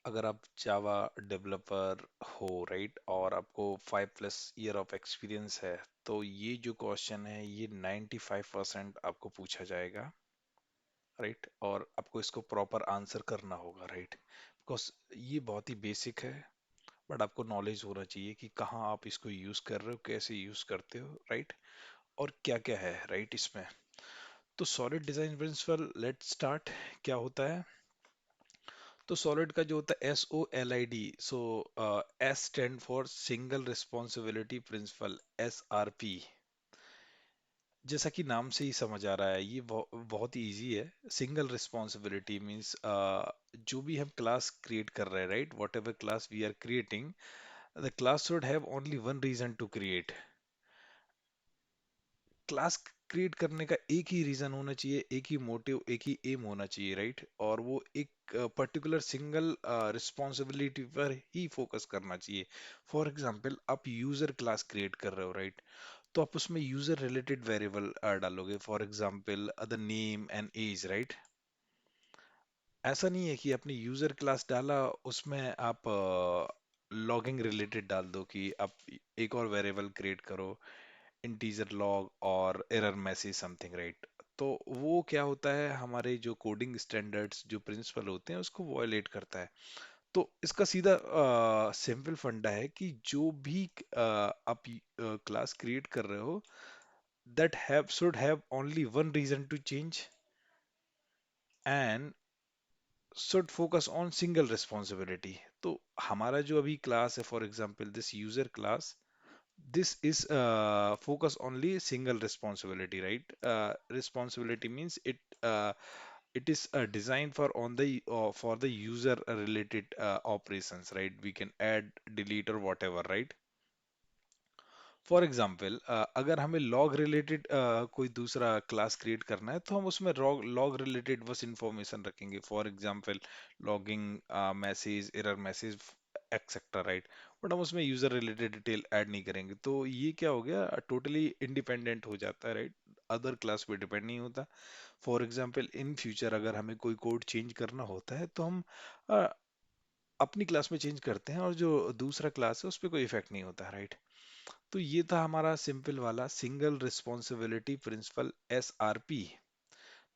अगर आप Java developer हो, राइट, और आपको 5+ ईयर ऑफ एक्सपीरियंस है, तो ये जो क्वेश्चन है ये 95% आपको पूछा जाएगा, राइट, और आपको इसको प्रॉपर आंसर करना होगा, राइट, बिकॉज ये बहुत ही बेसिक है। बट आपको नॉलेज होना चाहिए कि कहाँ आप इसको यूज कर रहे हो, कैसे यूज करते हो, राइट, और क्या क्या है, राइट, इसमें। तो solid design principle, let's start. क्या होता है? तो सॉलिड का जो होता है SOLID, so S stand for single responsibility principle, SRP। जैसा कि नाम से ही समझ आ रहा है, ये बहुत ही इजी है। सिंगल रिस्पॉन्सिबिलिटी मीन्स जो भी हम क्लास क्रिएट कर रहे हैं, right, whatever class we are creating, the class should have only one reason to create. Class create करने का एक ही रीजन होना चाहिए, एक ही मोटिव, एक ही एम होना चाहिए, राइट, और वो एक पर्टिकुलर सिंगल रिस्पॉन्सिबिलिटी पर ही फोकस करना चाहिए। फॉर एग्जांपल, आप यूजर क्लास क्रिएट कर रहे हो, राइट, तो आप उसमें यूजर रिलेटेड वेरिएबल डालोगे, for example the name and age, right. ऐसा नहीं है कि आपने यूजर क्लास डाला, उसमें आप लॉगिंग रिलेटेड डाल दो कि आप एक और वेरिएबल क्रिएट करो, इंटीजर लॉग और एरर मैसेज समथिंग, राइट। तो वो क्या होता है, हमारे जो कोडिंग स्टैंडर्ड्स, जो प्रिंसिपल होते हैं, उसको वॉयलेट करता है। तो इसका सीधा सिंपल फंडा है कि जो भी आप क्लास क्रिएट कर रहे हो, that have should have only one reason to change and should focus on single responsibility. तो हमारा जो अभी क्लास है, for example this user class, this is focus only single responsibility, right? Responsibility means it is designed for on the for the user related operations, right? We can add, delete or whatever, right? For example, अगर हमें log related कोई दूसरा class create करना है, तो हम उसमें log log related बस इंफॉर्मेशन रखेंगे, for example logging message, error message, etcetera, right. But हम उसमें यूजर रिलेटेड डिटेल ऐड नहीं करेंगे, तो ये क्या हो गया, टोटली इंडिपेंडेंट हो जाता है, राइट, अदर क्लास पे डिपेंड नहीं होता। फॉर एग्जाम्पल इन फ्यूचर अगर हमें कोई कोड चेंज करना होता है, तो हम अ, अपनी क्लास में चेंज करते हैं, और जो दूसरा क्लास है उस पर कोई इफेक्ट नहीं होता, राइट। तो ये था हमारा सिंपल वाला single responsibility principle, SRP।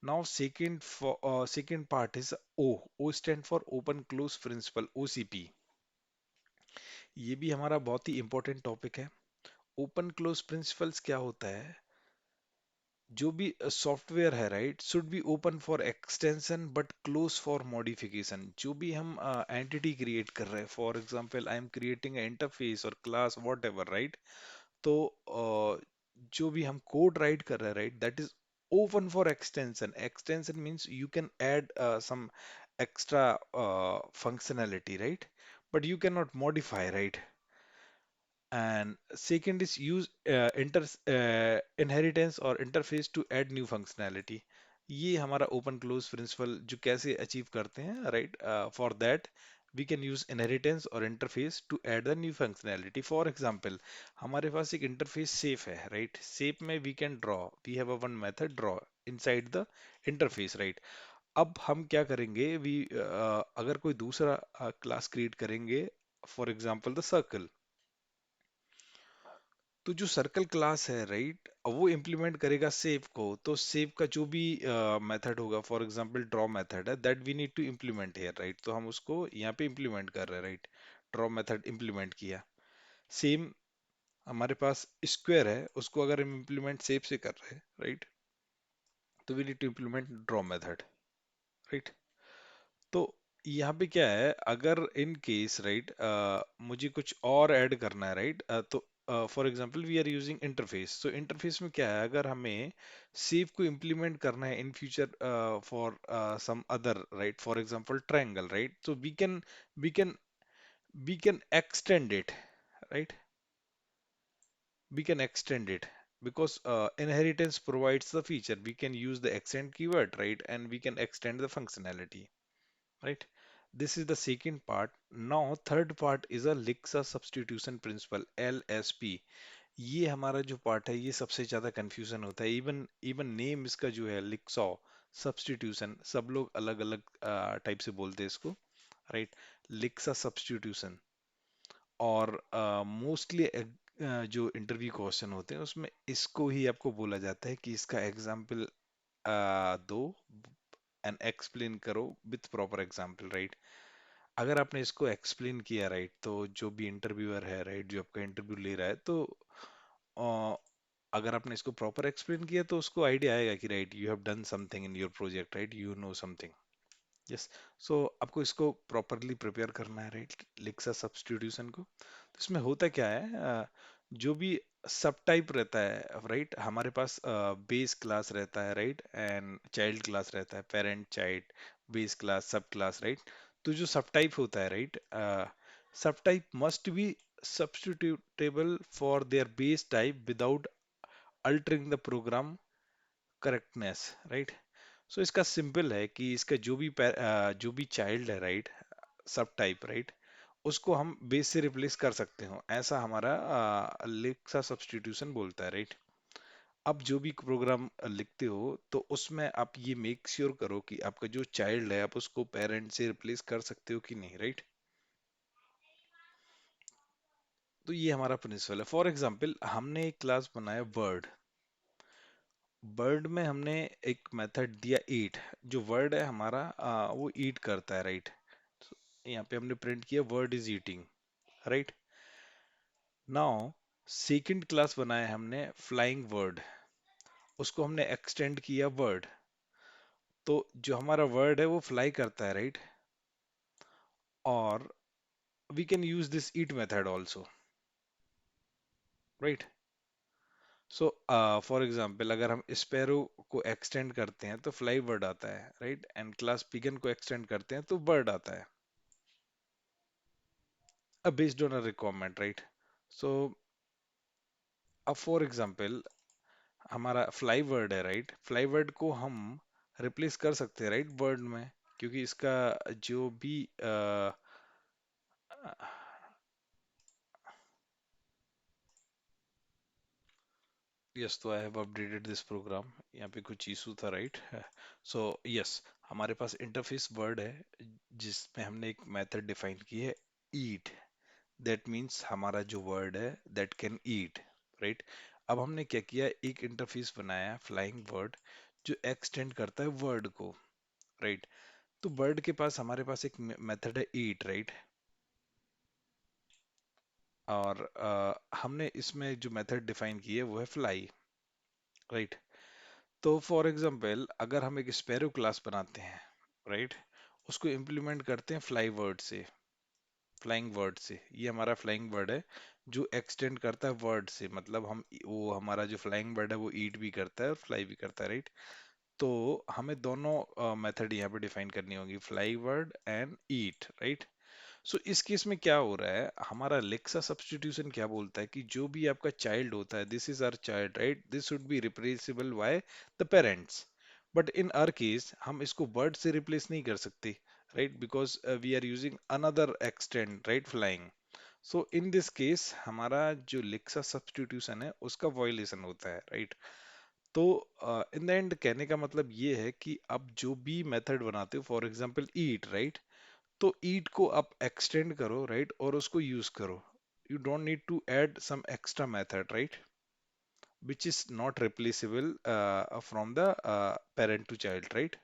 Now second part is O. O stand for open close principle, OCP। ये भी हमारा बहुत ही इंपॉर्टेंट टॉपिक है। ओपन क्लोज प्रिंसिपल्स क्या होता है, जो भी सॉफ्टवेयर है, right, should be open for extension but close for modification. जो भी हम एंटिटी क्रिएट कर रहे हैं, for example I am creating interface और क्लास वॉट एवर, राइट, तो जो भी हम कोड राइट कर रहे हैं, right, that is open for extension. Extension means you can add some extra functionality, right, but you cannot modify, right? And second is use inheritance or interface to add new functionality। ये हमारा open close principal जो कैसे achieve करते हैं, right, for that we can use inheritance और interface to add the new functionality. For example, हमारे पास एक इंटरफेस सेफ है, राइट, सेफ में we can draw, we have a one method draw inside the interface, right. अब हम क्या करेंगे, अगर कोई दूसरा क्लास क्रिएट करेंगे, फॉर एग्जांपल द सर्कल, तो जो सर्कल क्लास है, राइट, वो इम्प्लीमेंट करेगा सेव को, तो सेव का जो भी मेथड होगा, फॉर एग्जांपल ड्रॉ मेथड है, that we need to implement here, right, तो हम उसको यहाँ पे इम्प्लीमेंट कर रहे हैं, राइट, ड्रॉ मेथड इम्प्लीमेंट किया। सेम हमारे पास स्क्वायर है, उसको अगर हम इम्प्लीमेंट सेव से कर रहे हैं, राइट, तो we need to implement draw method, right. तो यहाँ पे क्या है, अगर इन केस, राइट, मुझे कुछ और ऐड करना है, राइट, तो for example we are using interface, तो इंटरफेस में क्या है, अगर हमें सेव को इम्प्लीमेंट करना है in future for some other, right, for example triangle, right, so we can we can extend it, right, we can extend it, because inheritance provides the feature, we can use the extend keyword, right, and we can extend the functionality, right. This is the second part. Now third part is a Lixa substitution principle, LSP। ये हमारा जो part है, ये सबसे ज्यादा confusion होता है, even even name इसका जो है लिक्सॉ सब्स्टिट्यूशन, सब लोग अलग अलग टाइप से बोलते हैं इसको, राइट, लिक्सा सब्स्टिट्यूशन। और मोस्टली जो इंटरव्यू क्वेश्चन होते हैं उसमें इसको ही आपको बोला जाता है कि इसका एग्जाम्पल दो एंड एक्सप्लेन करो विथ प्रॉपर एग्जाम्पल, राइट। अगर आपने इसको एक्सप्लेन किया, राइट, तो जो भी इंटरव्यूअर है, राइट, जो आपका इंटरव्यू ले रहा है, तो अ, अगर आपने इसको प्रॉपर एक्सप्लेन किया तो उसको आइडिया आएगा कि right you have done something in your project, right, you know something. Yes. So आपको इसको प्रॉपरली प्रिपेयर करना है, राइट, लिक्सा सब्स्टिट्यूशन को। तो इसमें होता क्या है, जो भी सब टाइप रहता है, राइट, हमारे पास बेस क्लास रहता है, राइट, एंड चाइल्ड क्लास रहता है, पेरेंट चाइल्ड, बेस क्लास, सब क्लास, राइट। तो जो सब टाइप होता है, राइट, सब type must be substitutable for their base type without altering the program correctness, right। सो इसका सिंपल है कि इसका जो भी चाइल्ड है, राइट, सब टाइप, राइट, उसको हम बेस से रिप्लेस कर सकते हो, ऐसा हमारा लेक्सा सब्स्टिट्यूशन बोलता है, राइट। अब जो भी प्रोग्राम लिखते हो तो उसमें आप ये मेक श्योर करो कि आपका जो चाइल्ड है आप उसको पेरेंट से रिप्लेस कर सकते हो कि नहीं, राइट। तो ये हमारा प्रिंसिपल है। फॉर एग्जांपल हमने एक क्लास बनाया वर्ड। वर्ड में हमने एक मेथड दिया ईट। जो वर्ड है हमारा वो ईट करता है, राइट। यहाँ पे हमने प्रिंट किया word is eating, right. Now second class बनाया हमने फ्लाइंग वर्ड। उसको हमने एक्सटेंड किया वर्ड। तो जो हमारा वर्ड है वो फ्लाई करता है, राइट। और we can use this eat method also, right. So for example अगर हम स्पैरो को एक्सटेंड करते हैं तो फ्लाई वर्ड आता है, राइट, एंड क्लास पिगन को एक्सटेंड करते हैं तो बर्ड आता है, based on a requirement, right. So अब फॉर एग्जाम्पल हमारा फ्लाई वर्ड है, राइट, फ्लाई वर्ड को हम रिप्लेस कर सकते हैं, राइट, वर्ड में, क्योंकि इसका जो भी यस, तो I have updated this program. यहाँ पे कुछ इशू था, राइट। सो यस, हमारे पास इंटरफेस वर्ड है जिसमें हमने एक मेथड डिफाइन की है ईट। दैट मीन्स हमारा जो वर्ड है दैट कैन ईट, राइट। अब हमने क्या किया, एक इंटरफेस बनाया फ्लाइंग वर्ड जो एक्सटेंड करता है वर्ड को, राइट। तो वर्ड के पास हमारे पास एक मेथड है ईट, राइट। और हमने इसमें जो मेथड डिफाइन की है वो है फ्लाई, राइट। तो फॉर एग्जांपल अगर हम एक स्पैरो क्लास बनाते हैं, राइट, उसको इम्प्लीमेंट करते हैं फ्लाई वर्ड से, फ्लाइंग वर्ड से। ये हमारा फ्लाइंग वर्ड है जो एक्सटेंड करता है वर्ड से, मतलब हम वो हमारा जो फ्लाइंग वर्ड है वो ईट भी करता है और फ्लाई भी करता है, राइट। तो हमें दोनों मेथड यहाँ पे डिफाइन करनी होगी, fly word and eat, right. So इस केस में क्या हो रहा है, हमारा लेक्सा सब्स्टिट्यूशन क्या बोलता है कि जो भी आपका चाइल्ड होता है, this is our child, right, this should be replaceable by the parents. But in our case हम इसको वर्ड से रिप्लेस नहीं कर सकते, राइट, because we are using another extend, right, flying. So in this case हमारा जो लेक्सा सब्स्टिट्यूशन है उसका वॉयलेशन होता है, राइट। तो इन द एंड कहने का मतलब ये है कि आप जो भी मेथड बनाते हो, फॉर एग्जांपल ईट, राइट, तो ईट को आप एक्सटेंड करो, राइट, और उसको यूज करो। You don't need to add some extra method, right, which is not replaceable from the parent to child, right.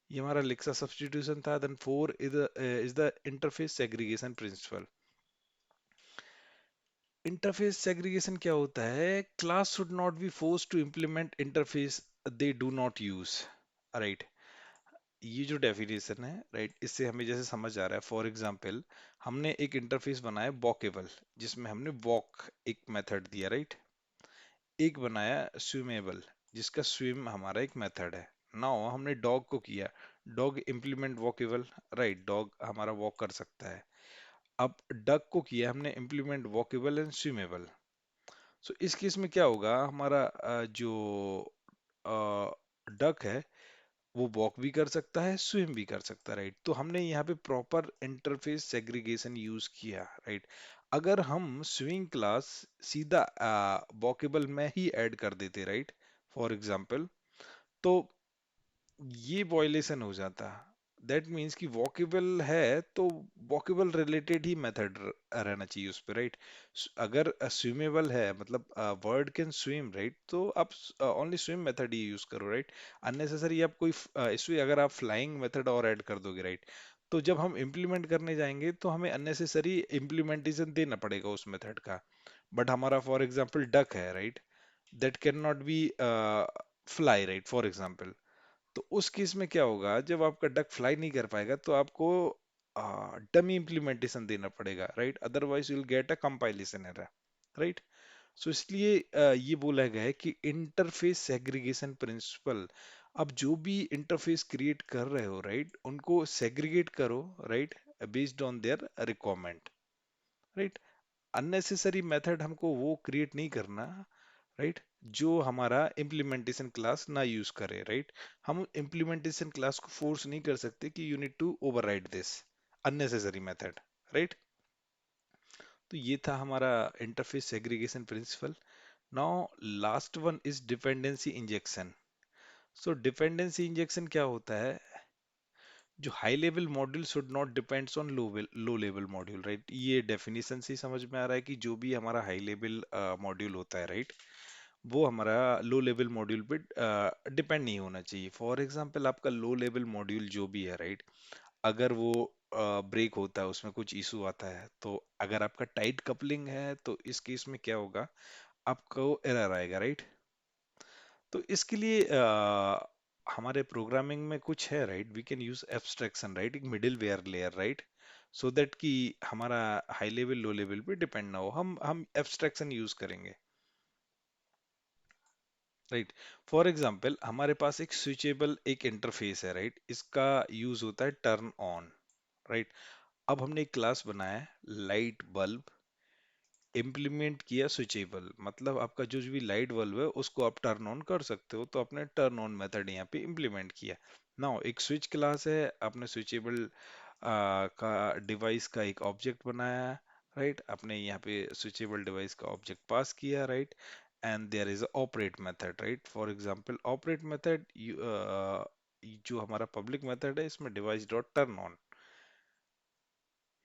ये हमारा लेक्सा सब्स्टिट्यूशन था। Then four is the interface segregation principle. Interface segregation क्या होता है, class should not be force to implement interface they do not use, right. ये जो definition है, राइट, इससे हमें जैसे समझ आ रहा है, फॉर एग्जांपल हमने एक इंटरफेस बनाया वॉकेबल जिसमें हमने वॉक एक मेथड दिया, राइट। एक बनाया स्विमेबल जिसका स्विम हमारा एक मेथड है। नाउ हमने डॉग को किया, dog implement walkable, right, dog हमारा वॉक कर सकता है। अब डक को किया हमने इम्प्लीमेंट वॉकेबल एंड स्विमेबल। सो इस केस में क्या होगा, हमारा जो डक है वो वॉक भी कर सकता है, स्विम भी कर सकता है, राइट। तो हमने यहाँ पे प्रॉपर इंटरफेस सेग्रीगेशन यूज किया, राइट। अगर हम स्विमिंग क्लास सीधा वॉकेबल में ही ऐड कर देते, राइट, फॉर एग्जांपल, तो ये वॉयलेशन हो जाता। दैट मीन्स कि वॉकेबल है तो वॉकेबल रिलेटेड ही मेथड रहना चाहिए उस पे, राइट? अगर स्विमेबल है, मतलब वर्ड कैन स्विम, राइट, तो आप ओनली स्विम मेथड ही यूज करो, राइट? अननेसेसरी आप कोई इसमें अगर आप फ्लाइंग मेथड और ऐड कर दोगे, राइट, तो जब हम इम्प्लीमेंट करने जाएंगे तो हमें अननेसेसरी इम्प्लीमेंटेशन देना पड़ेगा उस मेथड का। बट हमारा फॉर एग्जांपल डक है, right, that can not be fly, right, for example. तो उस केस में क्या होगा, जब आपका डक फ्लाई नहीं कर पाएगा तो आपको डमी इम्प्लीमेंटेशन देना पड़ेगा, right? Otherwise you will get a compilation error, right? So इसलिए ये बोला गया है कि इंटरफेस सेग्रीगेशन प्रिंसिपल, अब जो भी इंटरफेस क्रिएट कर रहे हो, राइट, उनको सेग्रीगेट करो, right, based on their requirement, right? Unnecessary method हमको वो क्रिएट नहीं करना, राइट, जो हमारा इम्प्लीमेंटेशन क्लास ना यूज करे, राइट? हम इम्प्लीमेंटेशन क्लास को फोर्स नहीं कर सकते कि you need to override this unnecessary method, right? तो ये था हमारा interface segregation principle. Now last one is dependency injection. So dependency injection क्या होता है? जो high level module should not depends on low level module, right? ये definition से ही समझ में आ रहा है कि जो भी हमारा हाई लेवल मॉड्यूल होता है, राइट, वो हमारा लो लेवल मॉड्यूल पे डिपेंड नहीं होना चाहिए। फॉर एग्जांपल आपका लो लेवल मॉड्यूल जो भी है, राइट, अगर वो ब्रेक होता है, उसमें कुछ इशू आता है, तो अगर आपका टाइट कपलिंग है तो इस केस में क्या होगा, आपको एरर आएगा, राइट? तो इसके लिए हमारे प्रोग्रामिंग में कुछ है, right, we can use abstraction, right, एक middleware layer, right, so that कि हमारा हाई लेवल लो लेवल पे डिपेंड ना हो, हम एब्स्ट्रैक्शन यूज करेंगे, राइट? फॉर एग्जांपल हमारे पास एक स्विचेबल एक इंटरफेस है, राइट, इसका यूज होता है टर्न ऑन, राइट? अब हमने एक क्लास बनाया है लाइट बल्ब, इम्प्लीमेंट किया स्विचेबल, मतलब आपका जो भी लाइट बल्ब है उसको आप टर्न ऑन कर सकते हो, तो आपने टर्न ऑन मेथड यहाँ पे इम्प्लीमेंट किया। नाउ एक स्विच क्लास है, आपने स्विचेबल का डिवाइस का एक ऑब्जेक्ट बनाया, राइट, आपने यहाँ पे स्विचेबल डिवाइस का ऑब्जेक्ट पास किया, right, and there is operate method, right? For example operate method जो हमारा पब्लिक मेथड है, इसमें device dot turn on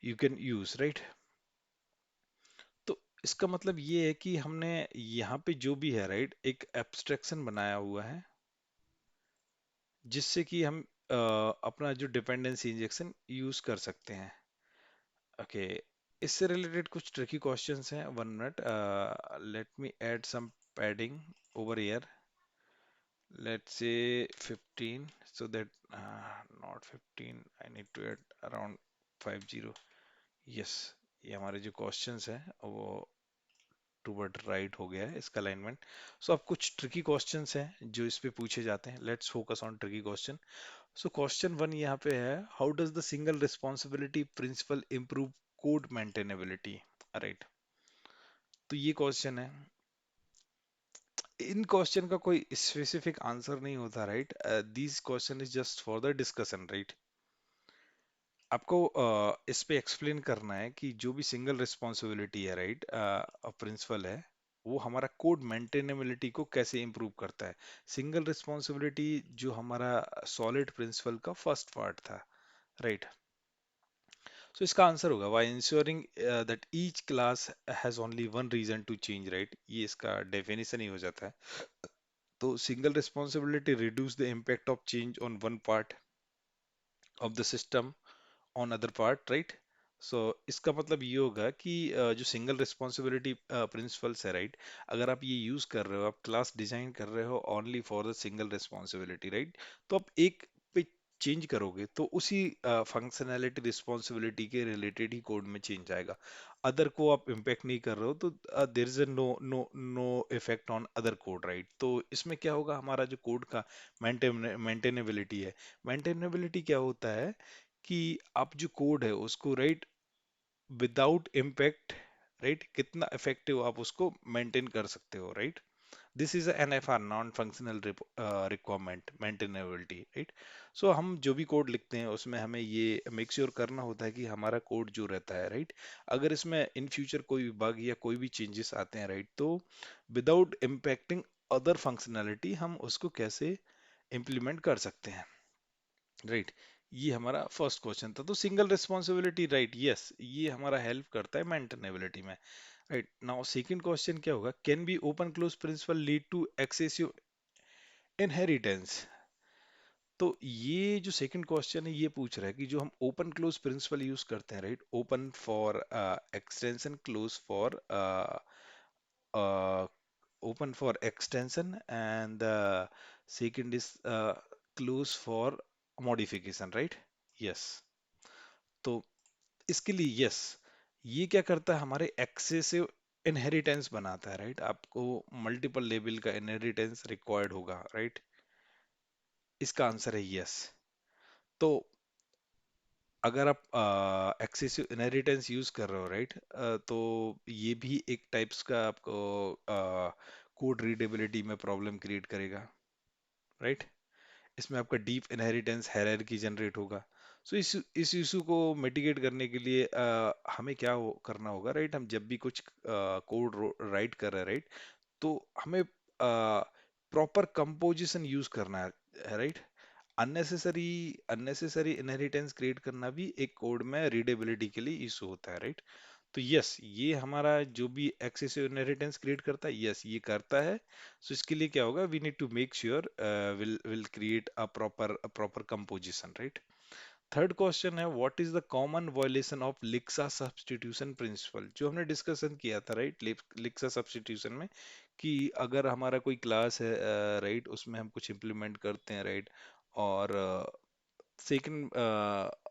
you can use, right? तो इसका मतलब ये है कि हमने यहाँ पे जो भी है, राइट, एक एब्स्ट्रैक्शन बनाया हुआ है जिससे कि हम अपना जो डिपेंडेंसी इंजेक्शन यूज कर सकते हैं। ओके, इससे रिलेटेड कुछ ट्रिकी क्वेश्चंस हैं, 1 minute, let me add some padding over here, let's say 15, so that not 15, I need to add around 50, yes, ये हमारे जो क्वेश्चंस हैं वो टूवर्ड राइट हो गया है इसका अलाइनमेंट। सो अब कुछ ट्रिकी क्वेश्चंस हैं जो इस पे पूछे जाते हैं, let's focus on tricky question. So question one यहाँ पे है, how does the single responsibility principle improve code maintainability, right? तो ये क्वेश्चन है, इन क्वेश्चन का कोई स्पेसिफिक आंसर नहीं होता, right? This question is just for the discussion, right? आपको इस पे एक्सप्लेन करना है कि जो भी सिंगल रिस्पॉन्सिबिलिटी है, राइट, प्रिंसिपल है, वो हमारा कोड मेंटेनेबिलिटी को कैसे इंप्रूव करता है। सिंगल रिस्पॉन्सिबिलिटी जो हमारा सॉलिड प्रिंसिपल का फर्स्ट पार्ट था, राइट? सो इसका आंसर होगा by ensuring that each class has only one reason to change, right? ये इसका डेफिनेशन ही हो जाता है। तो single responsibility reduce the impact of change on one part of the system on other part, right? So इसका मतलब ये होगा कि जो सिंगल रिस्पॉन्सिबिलिटी प्रिंसिपल्स है, राइट, अगर आप ये यूज कर रहे हो, आप क्लास डिजाइन कर रहे हो only for the single responsibility, right, तो आप एक पे चेंज करोगे तो उसी फंक्शनैलिटी रिस्पॉन्सिबिलिटी के रिलेटेड ही कोड में चेंज आएगा। अदर को आप इम्पेक्ट नहीं कर रहे हो तो there is no no no effect on other code, right? तो इसमें क्या होगा, हमारा जो कोड का मेंटेनेबिलिटी है, मेंटेनेबिलिटी क्या होता है कि आप जो कोड है उसको, राइट, विदाउट इम्पैक्ट, राइट, कितना इफेक्टिव आप उसको मेंटेन कर सकते हो, right? This is an F R, non functional requirement maintainability, right? So हम जो भी कोड लिखते हैं उसमें हमें ये मेक श्योर करना होता है कि हमारा कोड जो रहता है, राइट, अगर इसमें इन फ्यूचर कोई भी बग या कोई भी चेंजेस आते हैं, राइट, तो विदाउट इम्पैक्टिंग अदर फंक्शनैलिटी हम उसको कैसे इम्प्लीमेंट कर सकते हैं, राइट? ये हमारा फर्स्ट क्वेश्चन था। तो सिंगल रिस्पॉन्सिबिलिटी, राइट, यस, ये हमारा हेल्प करता है मेंटेनेबिलिटी में। राइट, नाउ सेकंड क्वेश्चन क्या होगा, can be open close principle lead to excessive inheritance. तो ये जो सेकंड क्वेश्चन है ये पूछ रहा है कि जो हम ओपन क्लोज प्रिंसिपल यूज करते हैं, right, open for extension, close for open for extension, and the second is close for modification, right? Yes. तो इसके लिए यस, ये क्या करता है, हमारे एक्सेसिव इनहेरिटेंस बनाता है, राइट, आपको मल्टीपल लेवल का इनहेरिटेंस रिक्वायर्ड होगा, राइट। इसका आंसर है यस। तो अगर आप एक्सेसिव इनहेरिटेंस यूज कर रहे हो, राइट, तो ये भी एक टाइप्स का आपको कोड रीडेबिलिटी में प्रॉब्लम क्रिएट करेगा, राइट। इसमें आपका डीप इनहेरिटेंस हायरार्की जनरेट होगा। सो इस इशू को मिटिगेट करने के लिए हमें क्या करना होगा, राइट, हम जब भी कुछ कोड राइट कर रहे हैं, राइट, तो हमें प्रॉपर कंपोजिशन यूज करना है, right. Unnecessary unnecessary inheritance create करना भी एक कोड में रीडेबिलिटी के लिए इशू होता है, राइट। तो यस, ये हमारा जो भी एक्सेसिव इनहेरिटेंस क्रिएट करता है, यस, ये करता है। सो इसके लिए क्या होगा, we need to make sure will create a proper composition, right. Third question है, what is the common violation of लिक्सा सब्स्टिट्यूशन प्रिंसिपल, जो हमने डिस्कशन किया था, राइट, लिक्सा सब्स्टिट्यूशन में, कि अगर हमारा कोई क्लास है, राइट, उसमें हम कुछ इम्प्लीमेंट करते हैं, राइट, और सेकंड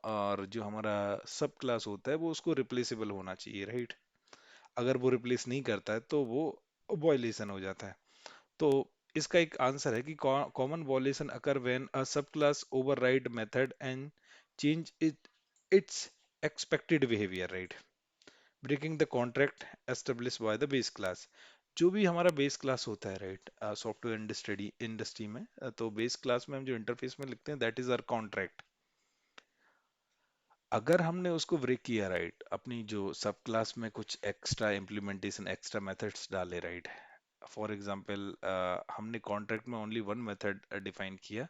और जो हमारा सब क्लास होता है वो उसको रिप्लेसेबल होना चाहिए, राइट। अगर वो रिप्लेस नहीं करता है तो वो वॉयलेशन हो जाता है। तो इसका एक आंसर है कि common violation occur when a subclass override method and change its expected behaviour, right, breaking the contract establish by the base class. जो भी हमारा बेस क्लास होता है, राइट, सॉफ्टवेयर इंडस्ट्री में, तो बेस क्लास में हम जो इंटरफेस में लिखते हैं, दैट इज आवर कॉन्ट्रैक्ट। अगर हमने उसको ब्रेक किया, राइट, अपनी जो सब क्लास में कुछ एक्स्ट्रा इम्प्लीमेंटेशन, एक्स्ट्रा मेथड्स डाले, राइट, फॉर एग्जांपल हमने कॉन्ट्रैक्ट में ओनली वन मेथड डिफाइन किया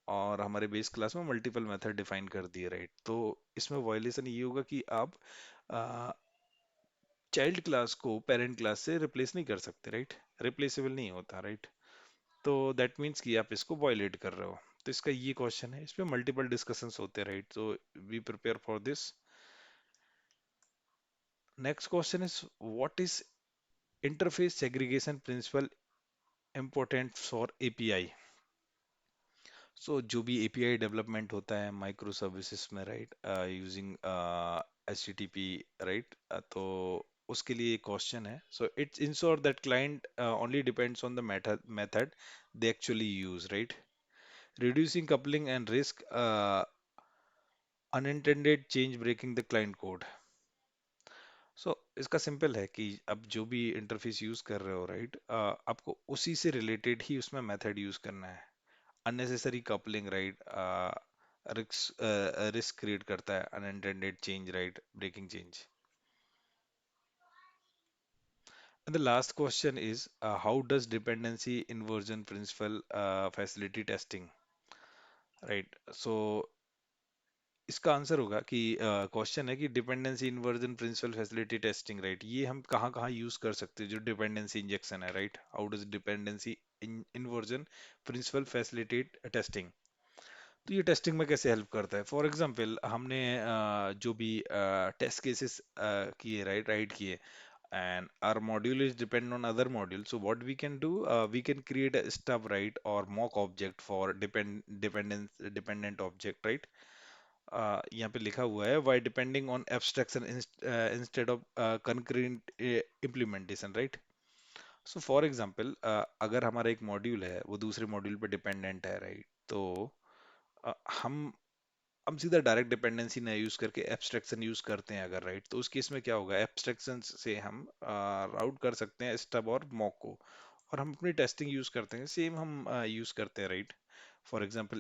और हमारे बेस क्लास में मल्टीपल मेथड डिफाइन कर दिए, राइट, तो इसमें वायलेशन ये होगा कि आप चाइल्ड क्लास को पेरेंट क्लास से रिप्लेस नहीं कर सकते, राइट, रिप्लेसेबल नहीं होता, राइट। तो दैट मीन्स कि आप इसको वायलेट कर रहे हो। तो इसका ये क्वेश्चन है, इस पे मल्टीपल डिस्कशंस होते हैं, राइट, तो be prepare for this. Next question is, what is interface segregation principle important for API. So जो भी एपीआई डेवलपमेंट होता है माइक्रो सर्विसेज में, राइट, यूजिंग एचटीटीपी, राइट, तो उसके लिए क्वेश्चन है, so it's ensure that client only depends on the method they actually use, right, reducing coupling and risk unintended change breaking the client code। सो इसका simple है कि अब जो भी इंटरफेस यूज कर रहे हो, राइट, आपको उसी से रिलेटेड ही उसमें मेथड यूज करना है। Unnecessary coupling, right, risk risk create करता है, unintended change, right, breaking change. And the last question is, how does dependency inversion principle facility testing, right? So इसका आंसर होगा कि क्वेश्चन है कि dependency inversion principle facility testing, right, ये हम कहाँ कहाँ यूज कर सकते हैं, जो डिपेंडेंसी इंजेक्शन है, right, how does dependency inversion principle facilitate testing. तो ये टेस्टिंग में कैसे हेल्प करता है, फॉर एग्जांपल हमने जो भी टेस्ट केसेस किए, राइट, राइट किए, and our module is depend on other module, so what we can do, we can create a stub, right, or mock object for dependent object, right। यहाँ पे लिखा हुआ है, why depending on abstraction instead of concurrent implementation, right. So for example अगर हमारा एक module है वो दूसरे मॉड्यूल पे डिपेंडेंट है, राइट, तो अ, हम हम सीधा डायरेक्ट डिपेंडेंसी ना यूज करके एब्स्ट्रैक्शन यूज करते हैं अगर, राइट, तो उस केस में क्या होगा, एब्स्ट्रैक्शन से हम राउट कर सकते हैं स्टब और मॉक को, और हम अपनी टेस्टिंग यूज करते हैं, सेम हम यूज करते हैं, राइट। For example